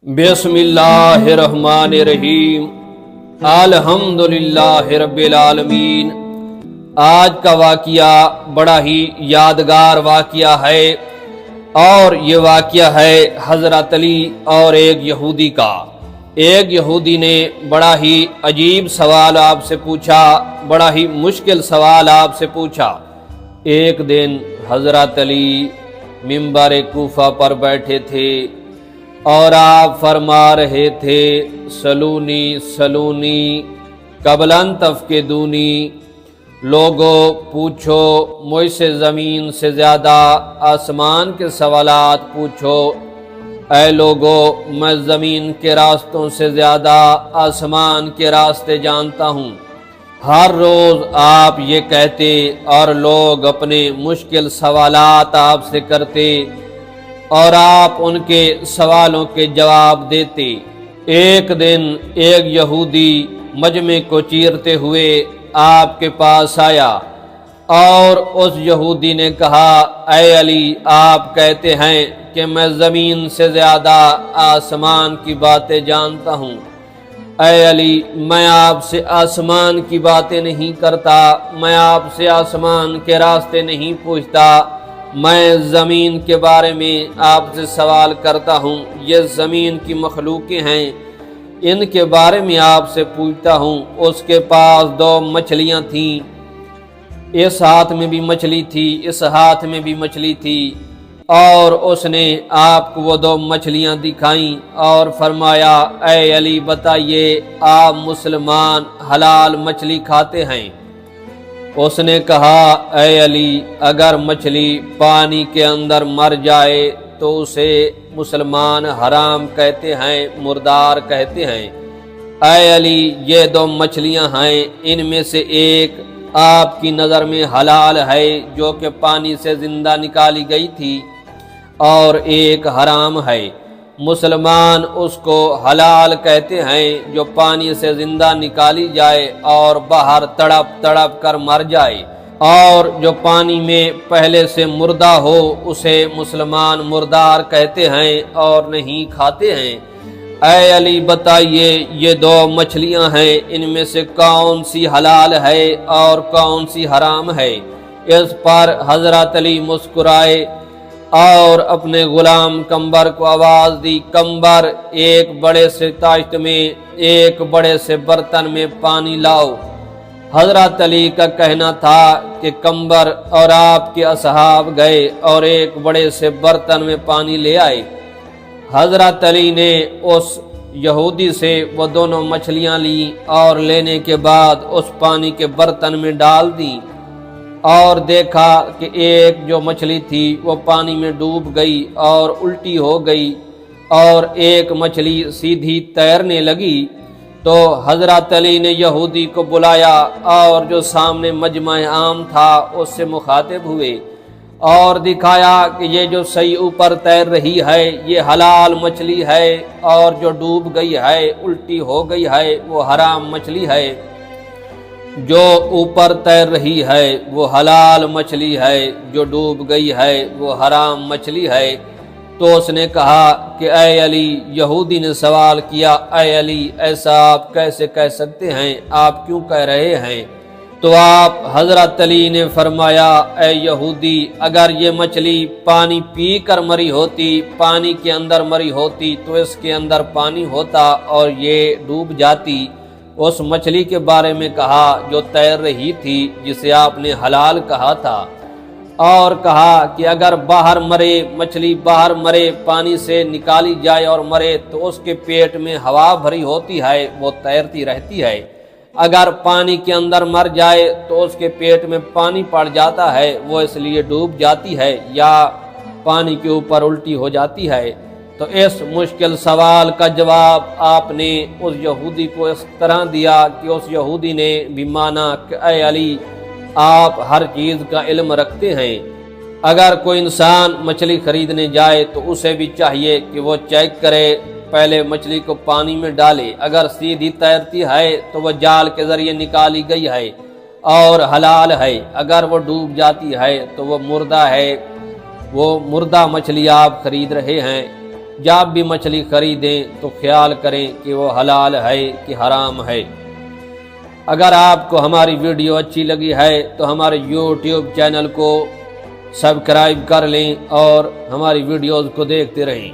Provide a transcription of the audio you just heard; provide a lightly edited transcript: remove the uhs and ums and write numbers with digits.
بسم اللہ الرحمن الرحیم الحمدللہ رب العالمین۔ آج کا واقعہ بڑا ہی یادگار واقعہ ہے، اور یہ واقعہ ہے حضرت علی اور ایک یہودی کا۔ ایک یہودی نے بڑا ہی عجیب سوال آپ سے پوچھا، بڑا ہی مشکل سوال آپ سے پوچھا۔ ایک دن حضرت علی منبر کوفہ پر بیٹھے تھے اور آپ فرما رہے تھے، سلونی سلونی قبل ان تفقدونی، لوگو پوچھو مجھ سے زمین سے زیادہ آسمان کے سوالات پوچھو۔ اے لوگو، میں زمین کے راستوں سے زیادہ آسمان کے راستے جانتا ہوں۔ ہر روز آپ یہ کہتے اور لوگ اپنے مشکل سوالات آپ سے کرتے اور آپ ان کے سوالوں کے جواب دیتے۔ ایک دن ایک یہودی مجمع کو چیرتے ہوئے آپ کے پاس آیا اور اس یہودی نے کہا، اے علی، آپ کہتے ہیں کہ میں زمین سے زیادہ آسمان کی باتیں جانتا ہوں۔ اے علی، میں آپ سے آسمان کی باتیں نہیں کرتا، میں آپ سے آسمان کے راستے نہیں پوچھتا، میں زمین کے بارے میں آپ سے سوال کرتا ہوں۔ یہ زمین کی مخلوقیں ہیں، ان کے بارے میں آپ سے پوچھتا ہوں۔ اس کے پاس دو مچھلیاں تھیں، اس ہاتھ میں بھی مچھلی تھی، اس ہاتھ میں بھی مچھلی تھی، اور اس نے آپ کو وہ دو مچھلیاں دکھائیں اور فرمایا، اے علی، بتائیے آپ مسلمان حلال مچھلی کھاتے ہیں؟ اس نے کہا، اے علی، اگر مچھلی پانی کے اندر مر جائے تو اسے مسلمان حرام کہتے ہیں، مردار کہتے ہیں۔ اے علی، یہ دو مچھلیاں ہیں، ان میں سے ایک آپ کی نظر میں حلال ہے جو کہ پانی سے زندہ نکالی گئی تھی، اور ایک حرام ہے۔ مسلمان اس کو حلال کہتے ہیں جو پانی سے زندہ نکالی جائے اور باہر تڑپ تڑپ کر مر جائے، اور جو پانی میں پہلے سے مردہ ہو اسے مسلمان مردار کہتے ہیں اور نہیں کھاتے ہیں۔ اے علی، بتائیے یہ دو مچھلیاں ہیں، ان میں سے کون سی حلال ہے اور کون سی حرام ہے؟ اس پر حضرت علی مسکرائے اور اپنے غلام کمبر کو آواز دی، کمبر، ایک بڑے سے طاشت میں ایک بڑے سے برتن میں پانی لاؤ۔ حضرت علی کا کہنا تھا کہ کمبر اور آپ کے اصحاب گئے اور ایک بڑے سے برتن میں پانی لے آئے۔ حضرت علی نے اس یہودی سے وہ دونوں مچھلیاں لیں اور لینے کے بعد اس پانی کے برتن میں ڈال دیں، اور دیکھا کہ ایک جو مچھلی تھی وہ پانی میں ڈوب گئی اور الٹی ہو گئی، اور ایک مچھلی سیدھی تیرنے لگی۔ تو حضرت علی نے یہودی کو بلایا اور جو سامنے مجمع عام تھا اس سے مخاطب ہوئے اور دکھایا کہ یہ جو صحیح اوپر تیر رہی ہے یہ حلال مچھلی ہے، اور جو ڈوب گئی ہے، الٹی ہو گئی ہے، وہ حرام مچھلی ہے۔ جو اوپر تیر رہی ہے وہ حلال مچھلی ہے، جو ڈوب گئی ہے وہ حرام مچھلی ہے۔ تو اس نے کہا کہ اے علی، یہودی نے سوال کیا، اے علی، ایسا آپ کیسے کہہ سکتے ہیں؟ آپ کیوں کہہ رہے ہیں؟ تو آپ حضرت علی نے فرمایا، اے یہودی، اگر یہ مچھلی پانی پی کر مری ہوتی، پانی کے اندر مری ہوتی تو اس کے اندر پانی ہوتا اور یہ ڈوب جاتی۔ اس مچھلی کے بارے میں کہا جو تیر رہی تھی، جسے آپ نے حلال کہا تھا، اور کہا کہ اگر باہر مرے، مچھلی باہر مرے، پانی سے نکالی جائے اور مرے تو اس کے پیٹ میں ہوا بھری ہوتی ہے، وہ تیرتی رہتی ہے۔ اگر پانی کے اندر مر جائے تو اس کے پیٹ میں پانی پڑ جاتا ہے، وہ اس لیے ڈوب جاتی ہے یا پانی کے اوپر الٹی ہو جاتی ہے۔ تو اس مشکل سوال کا جواب آپ نے اس یہودی کو اس طرح دیا کہ اس یہودی نے بھی مانا کہ اے علی، آپ ہر چیز کا علم رکھتے ہیں۔ اگر کوئی انسان مچھلی خریدنے جائے تو اسے بھی چاہیے کہ وہ چیک کرے، پہلے مچھلی کو پانی میں ڈالے، اگر سیدھی تیرتی ہے تو وہ جال کے ذریعے نکالی گئی ہے اور حلال ہے، اگر وہ ڈوب جاتی ہے تو وہ مردہ ہے، وہ مردہ مچھلی آپ خرید رہے ہیں۔ جب بھی مچھلی خریدیں تو خیال کریں کہ وہ حلال ہے کہ حرام ہے۔ اگر آپ کو ہماری ویڈیو اچھی لگی ہے تو ہمارے یوٹیوب چینل کو سبسکرائب کر لیں اور ہماری ویڈیوز کو دیکھتے رہیں۔